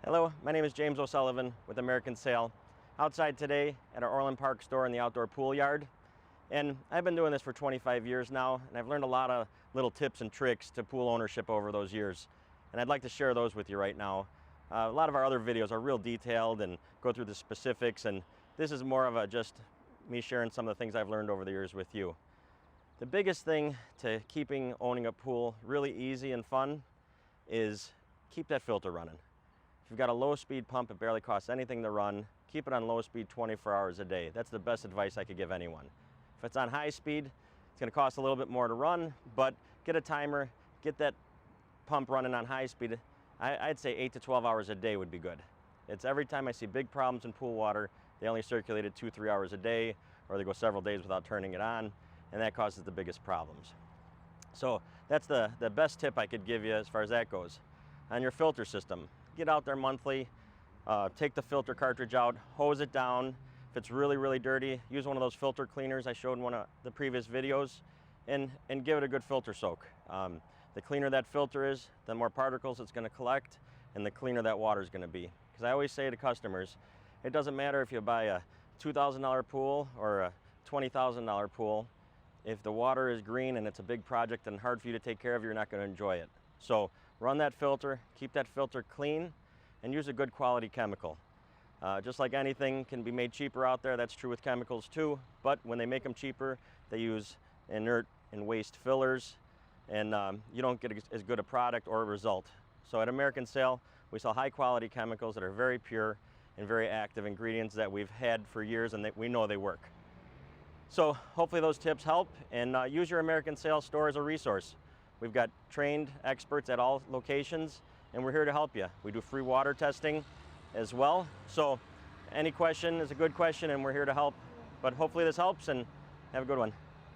Hello, my name is James O'Sullivan with American Sail. Outside today at our Orland Park store in the outdoor pool yard. And I've been doing this for 25 years now, and I've learned a lot of little tips and tricks to pool ownership over those years. And I'd like to share those with you right now. A lot of our other videos are real detailed and go through the specifics, and this is more of just me sharing some of the things I've learned over the years with you. The biggest thing to keeping owning a pool really easy and fun is keep that filter running. If you've got a low speed pump, it barely costs anything to run. Keep it on low speed 24 hours a day. That's the best advice I could give anyone. If it's on high speed, it's going to cost a little bit more to run, but get a timer, get that pump running on high speed. I'd say 8 to 12 hours a day would be good. It's every time I see big problems in pool water, they only circulate it 2-3 hours a day, or they go several days without turning it on, and that causes the biggest problems. So that's the best tip I could give you as far as that goes. On your filter system, get out there monthly, take the filter cartridge out, hose it down. If it's really, really dirty, use one of those filter cleaners I showed in one of the previous videos, and give it a good filter soak. The cleaner that filter is, the more particles it's going to collect, and the cleaner that water is going to be. Because I always say to customers, it doesn't matter if you buy a $2,000 pool or a $20,000 pool. If the water is green and it's a big project and hard for you to take care of, you're not going to enjoy it. So run that filter, keep that filter clean, and use a good quality chemical. Just like anything can be made cheaper out there, that's true with chemicals too, but when they make them cheaper, they use inert and waste fillers, and you don't get as good a product or a result. So at American Sail, we sell high quality chemicals that are very pure and very active ingredients that we've had for years and that we know they work. So hopefully those tips help, and use your American Sail store as a resource. We've got trained experts at all locations, and we're here to help you. We do free water testing as well. So any question is a good question, and we're here to help. But hopefully this helps, and have a good one.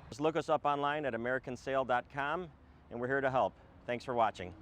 Just look us up online at americansail.com, and we're here to help. Thanks for watching.